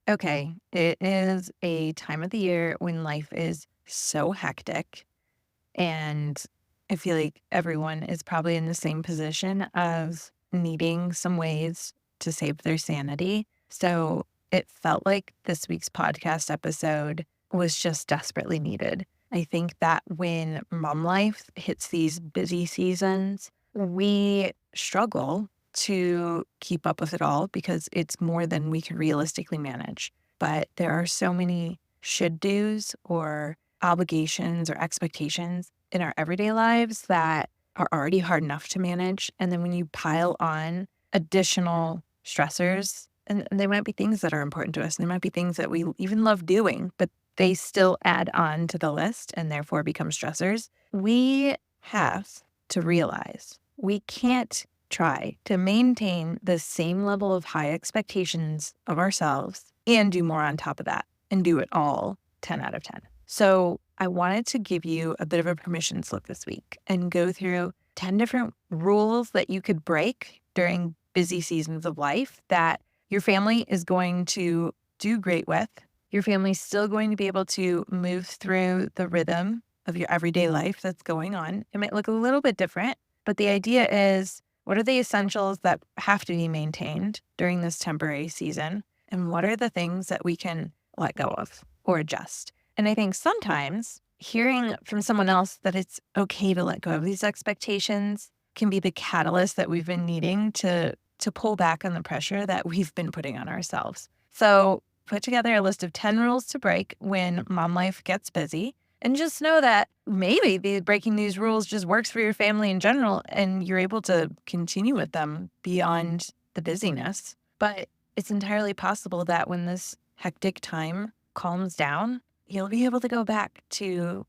Okay, it is a time of the year when life is so hectic, and I feel like everyone is probably in the same position of needing some ways to save their sanity. So it felt like this week's podcast episode was just desperately needed. I think that when mom life hits these busy seasons, we struggle to keep up with it all because it's more than we can realistically manage. But there are so many should do's or obligations or expectations in our everyday lives that are already hard enough to manage. And then when you pile on additional stressors, and they might be things that are important to us, and they might be things that we even love doing, but they still add on to the list and therefore become stressors. We have to realize we can't try to maintain the same level of high expectations of ourselves and do more on top of that and do it all 10 out of 10. So I wanted to give you a bit of a permission slip this week and go through 10 different rules that you could break during busy seasons of life that your family is going to do great with. Your family's still going to be able to move through the rhythm of your everyday life that's going on. It might look a little bit different, but the idea is, what are the essentials that have to be maintained during this temporary season? And what are the things that we can let go of or adjust? And I think sometimes hearing from someone else that it's okay to let go of these expectations can be the catalyst that we've been needing to pull back on the pressure that we've been putting on ourselves. So put together a list of 10 rules to break when mom life gets busy. And just know that maybe breaking these rules just works for your family in general, and you're able to continue with them beyond the busyness. But it's entirely possible that when this hectic time calms down, you'll be able to go back to,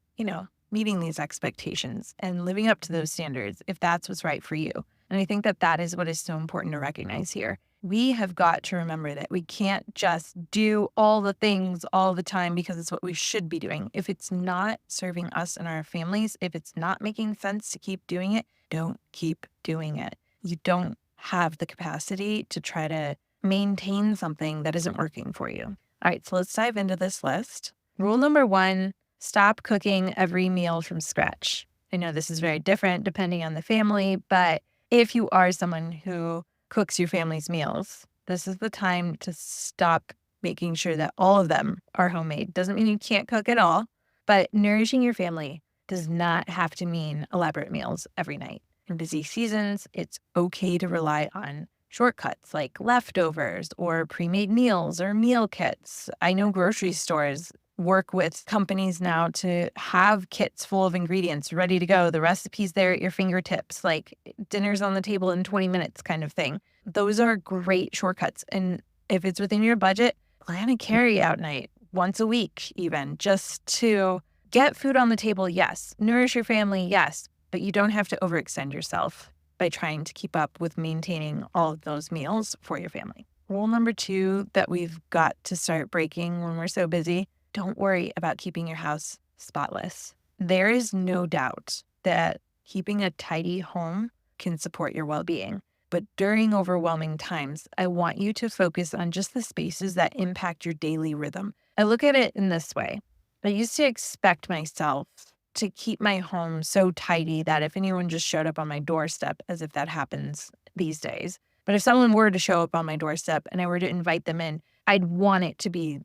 meeting these expectations and living up to those standards if that's what's right for you. And I think that that is what is so important to recognize here. We have got to remember that we can't just do all the things all the time because it's what we should be doing. If it's not serving us and our families, if it's not making sense to keep doing it, don't keep doing it. You don't have the capacity to try to maintain something that isn't working for you. All right, so let's dive into this list. Rule number 1, stop cooking every meal from scratch. I know this is very different depending on the family, but if you are someone who cooks your family's meals, this is the time to stop making sure that all of them are homemade. Doesn't mean you can't cook at all, but nourishing your family does not have to mean elaborate meals every night. In busy seasons, it's okay to rely on shortcuts like leftovers or pre-made meals or meal kits. I know grocery stores work with companies now to have kits full of ingredients ready to go. The recipe's there at your fingertips, like dinner's on the table in 20 minutes kind of thing. Those are great shortcuts. And if it's within your budget, plan a carry out night once a week, even just to get food on the table. Yes. Nourish your family. Yes. But you don't have to overextend yourself by trying to keep up with maintaining all of those meals for your family. Rule number 2 that we've got to start breaking when we're so busy: don't worry about keeping your house spotless. There is no doubt that keeping a tidy home can support your well-being. But during overwhelming times, I want you to focus on just the spaces that impact your daily rhythm. I look at it in this way. I used to expect myself to keep my home so tidy that if anyone just showed up on my doorstep, as if that happens these days, but if someone were to show up on my doorstep and I were to invite them in, I'd want it to be,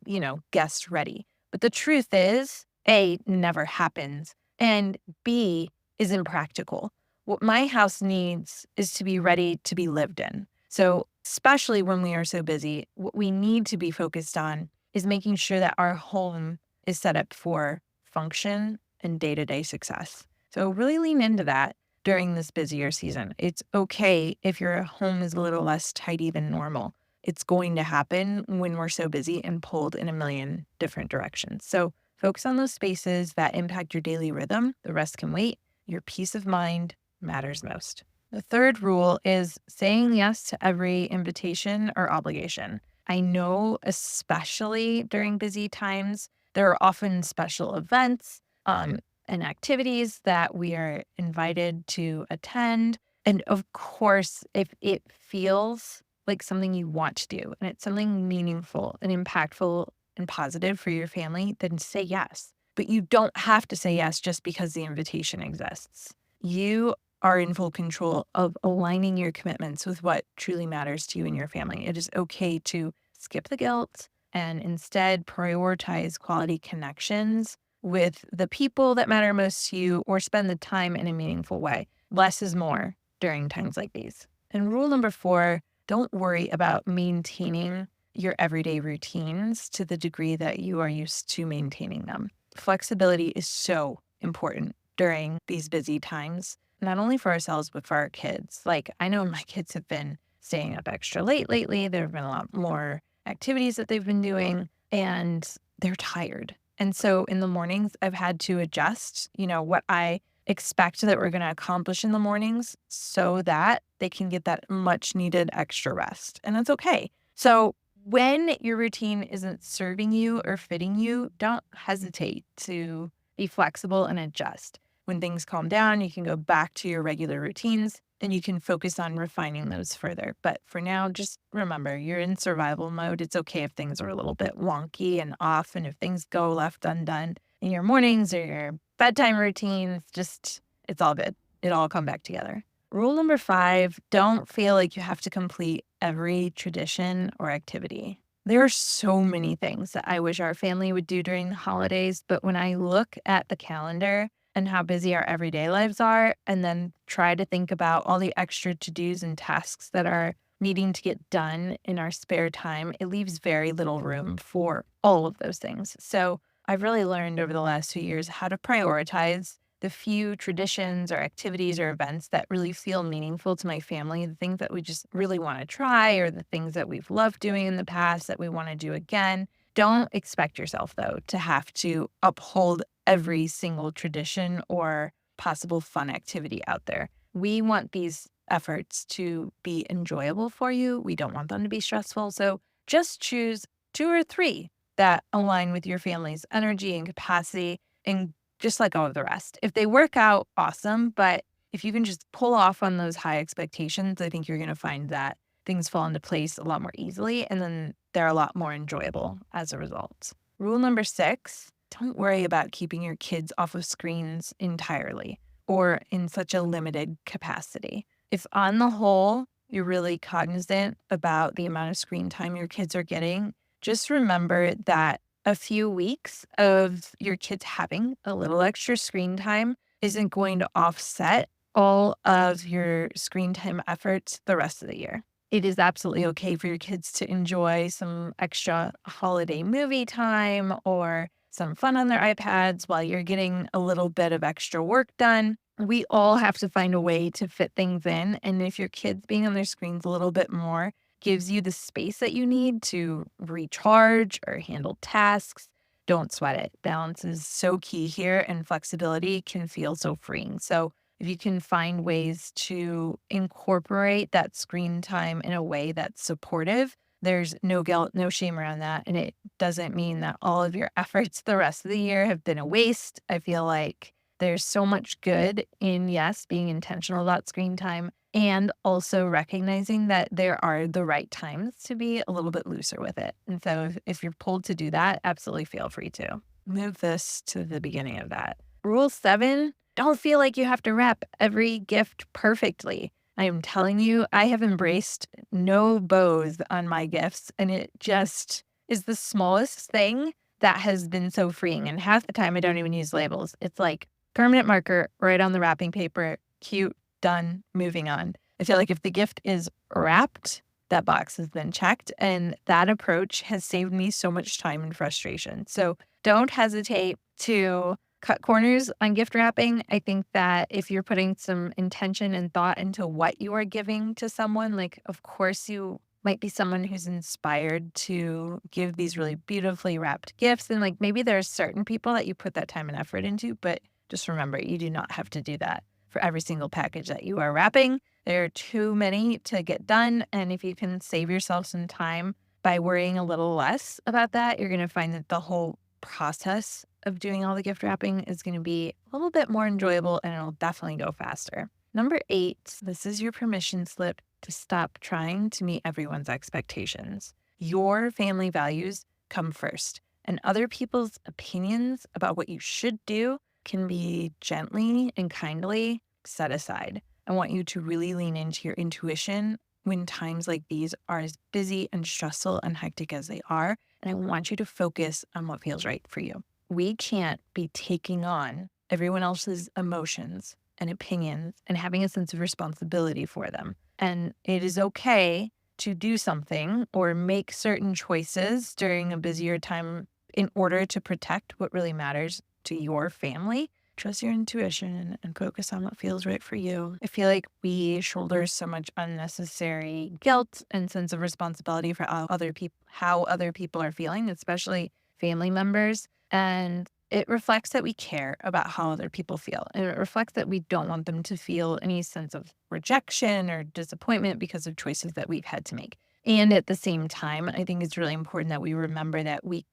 guest ready. But the truth is, A, never happens, and B, is impractical. What my house needs is to be ready to be lived in. So especially when we are so busy, what we need to be focused on is making sure that our home is set up for function and day-to-day success. So really lean into that during this busier season. It's okay if your home is a little less tidy than normal. It's going to happen when we're so busy and pulled in a million different directions. So focus on those spaces that impact your daily rhythm. The rest can wait. Your peace of mind matters most. The third rule is saying yes to every invitation or obligation. I know, especially during busy times, there are often special events and activities that we are invited to attend. And of course, if it feels like something you want to do and it's something meaningful and impactful and positive for your family, then say yes. But you don't have to say yes just because the invitation exists. You are in full control of aligning your commitments with what truly matters to you and your family. It is okay to skip the guilt and instead prioritize quality connections with the people that matter most to you or spend the time in a meaningful way. Less is more during times like these. And rule number 4, don't worry about maintaining your everyday routines to the degree that you are used to maintaining them. Flexibility is so important during these busy times, not only for ourselves, but for our kids. Like, I know my kids have been staying up extra late lately. There have been a lot more activities that they've been doing, and they're tired. And so in the mornings, I've had to adjust, what I expect that we're going to accomplish in the mornings so that they can get that much needed extra rest. And that's okay. So when your routine isn't serving you or fitting you, don't hesitate to be flexible and adjust. When things calm down, you can go back to your regular routines and you can focus on refining those further. But for now, just remember, you're in survival mode. It's okay if things are a little bit wonky and off, and if things go left undone in your mornings or your bedtime routines, it's all good. It'll all come back together. Rule number 5, don't feel like you have to complete every tradition or activity. There are so many things that I wish our family would do during the holidays, but when I look at the calendar and how busy our everyday lives are, and then try to think about all the extra to-dos and tasks that are needing to get done in our spare time, it leaves very little room for all of those things. So I've really learned over the last 2 years how to prioritize the few traditions or activities or events that really feel meaningful to my family, the things that we just really want to try, or the things that we've loved doing in the past that we want to do again. Don't expect yourself, though, to have to uphold every single tradition or possible fun activity out there. We want these efforts to be enjoyable for you. We don't want them to be stressful. So just choose 2 or 3 that align with your family's energy and capacity, and just let go of the rest. If they work out, awesome. But if you can just pull off on those high expectations, I think you're going to find that things fall into place a lot more easily. And then they're a lot more enjoyable as a result. Rule number 6, don't worry about keeping your kids off of screens entirely or in such a limited capacity. If on the whole, you're really cognizant about the amount of screen time your kids are getting, just remember that a few weeks of your kids having a little extra screen time isn't going to offset all of your screen time efforts the rest of the year. It is absolutely okay for your kids to enjoy some extra holiday movie time or some fun on their iPads while you're getting a little bit of extra work done. We all have to find a way to fit things in. And if your kids being on their screens a little bit more gives you the space that you need to recharge or handle tasks, don't sweat it. Balance is so key here, and flexibility can feel so freeing. So if you can find ways to incorporate that screen time in a way that's supportive, there's no guilt, no shame around that. And it doesn't mean that all of your efforts the rest of the year have been a waste. I feel like there's so much good in, yes, being intentional about screen time, and also recognizing that there are the right times to be a little bit looser with it. And so if you're pulled to do that, absolutely feel free to. Move this to the beginning of that. Rule 7, don't feel like you have to wrap every gift perfectly. I am telling you, I have embraced no bows on my gifts, and it just is the smallest thing that has been so freeing. And half the time I don't even use labels. It's like permanent marker right on the wrapping paper, cute, done, moving on. I feel like if the gift is wrapped, that box has been checked, and that approach has saved me so much time and frustration. So don't hesitate to cut corners on gift wrapping. I think that if you're putting some intention and thought into what you are giving to someone, like, of course, you might be someone who's inspired to give these really beautifully wrapped gifts. And like, maybe there are certain people that you put that time and effort into, but just remember, you do not have to do that for every single package that you are wrapping. There are too many to get done. And if you can save yourself some time by worrying a little less about that, you're going to find that the whole process of doing all the gift wrapping is going to be a little bit more enjoyable, and it'll definitely go faster. Number 8, this is your permission slip. to stop trying to meet everyone's expectations. Your family values come first, and other people's opinions about what you should do can be gently and kindly set aside. I want you to really lean into your intuition when times like these are as busy and stressful and hectic as they are. And I want you to focus on what feels right for you. We can't be taking on everyone else's emotions and opinions and having a sense of responsibility for them. And it is okay to do something or make certain choices during a busier time in order to protect what really matters to your family. Trust your intuition and focus on what feels right for you. I feel like we shoulder so much unnecessary guilt and sense of responsibility for how other people are feeling, especially family members. And it reflects that we care about how other people feel. And it reflects that we don't want them to feel any sense of rejection or disappointment because of choices that we've had to make. And at the same time, I think it's really important that we remember that we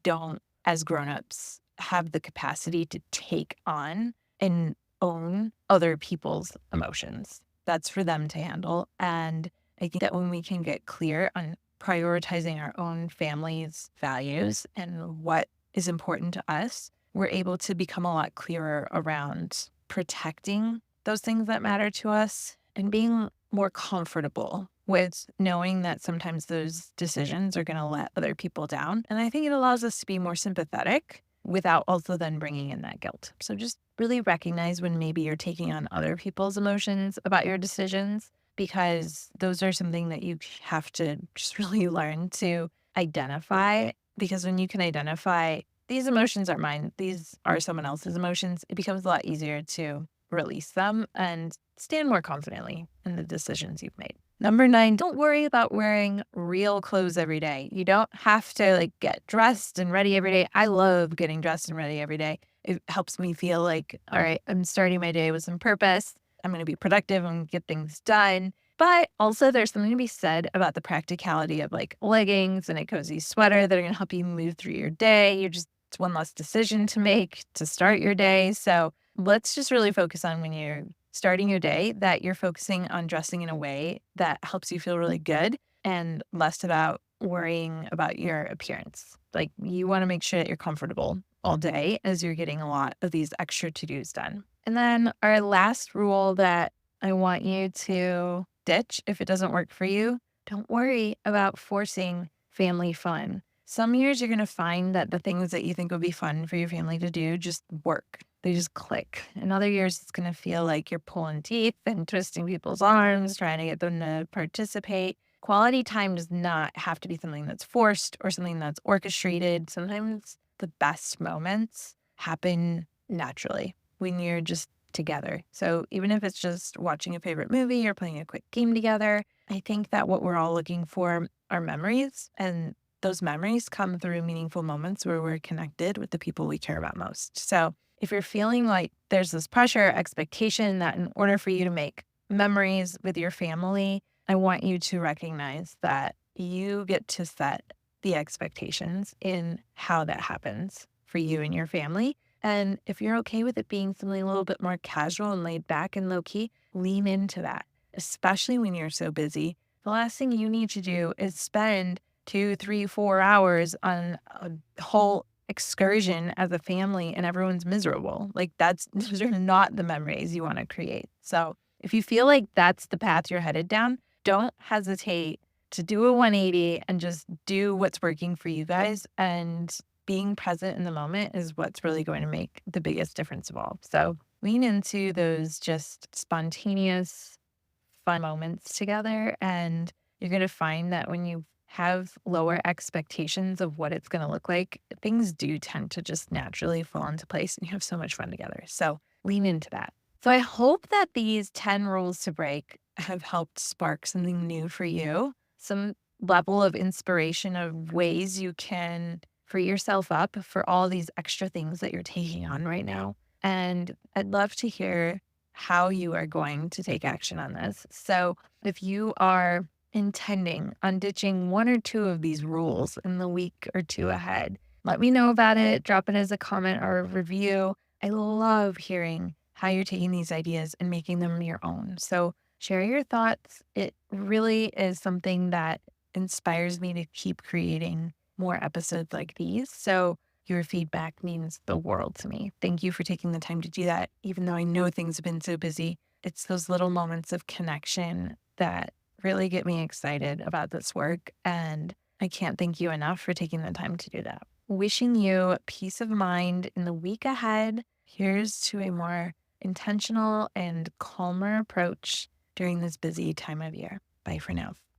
don't, as grown-ups, have the capacity to take on and own other people's emotions. That's for them to handle. And I think that when we can get clear on prioritizing our own family's values and what is important to us, we're able to become a lot clearer around protecting those things that matter to us and being more comfortable with knowing that sometimes those decisions are going to let other people down. And I think it allows us to be more sympathetic without also then bringing in that guilt. So just really recognize when maybe you're taking on other people's emotions about your decisions, because those are something that you have to just really learn to identify. Because when you can identify these emotions are mine, these are someone else's emotions, it becomes a lot easier to release them and stand more confidently in the decisions you've made. Number 9, don't worry about wearing real clothes every day. You don't have to get dressed and ready every day. I love getting dressed and ready every day. It helps me feel like, all right, I'm starting my day with some purpose. I'm going to be productive and get things done. But also there's something to be said about the practicality of leggings and a cozy sweater that are going to help you move through your day. It's one less decision to make to start your day. So let's just really focus on when you're starting your day that you're focusing on dressing in a way that helps you feel really good and less about worrying about your appearance. You want to make sure that you're comfortable all day as you're getting a lot of these extra to-dos done. And then our last rule that I want you to ditch if it doesn't work for you, don't worry about forcing family fun. Some years you're going to find that the things that you think would be fun for your family to do just work. They just click. In other years, it's going to feel like you're pulling teeth and twisting people's arms, trying to get them to participate. Quality time does not have to be something that's forced or something that's orchestrated. Sometimes the best moments happen naturally when you're just together. So even if it's just watching a favorite movie or playing a quick game together, I think that what we're all looking for are memories, and those memories come through meaningful moments where we're connected with the people we care about most. So if you're feeling like there's this pressure, expectation that in order for you to make memories with your family, I want you to recognize that you get to set the expectations in how that happens for you and your family. And if you're okay with it being something a little bit more casual and laid back and low key, lean into that, especially when you're so busy. The last thing you need to do is spend 2, 3, 4 hours on a whole excursion as a family and everyone's miserable. Those are not the memories you want to create. So if you feel like that's the path you're headed down, don't hesitate to do a 180 and just do what's working for you guys. And being present in the moment is what's really going to make the biggest difference of all. So lean into those just spontaneous, fun moments together. And you're going to find that when you have lower expectations of what it's going to look like, things do tend to just naturally fall into place and you have so much fun together. So lean into that. So I hope that these 10 rules to break have helped spark something new for you, some level of inspiration of ways you can free yourself up for all these extra things that you're taking on right now. And I'd love to hear how you are going to take action on this. So if you are intending on ditching 1 or 2 of these rules in the week or 2 ahead, let me know about it. Drop it as a comment or a review. I love hearing how you're taking these ideas and making them your own. So Share your thoughts. It really is something that inspires me to keep creating more episodes like these. So, your feedback means the world to me. Thank you for taking the time to do that. Even though I know things have been so busy, it's those little moments of connection that really get me excited about this work. And I can't thank you enough for taking the time to do that. Wishing you peace of mind in the week ahead. Here's to a more intentional and calmer approach during this busy time of year. Bye for now.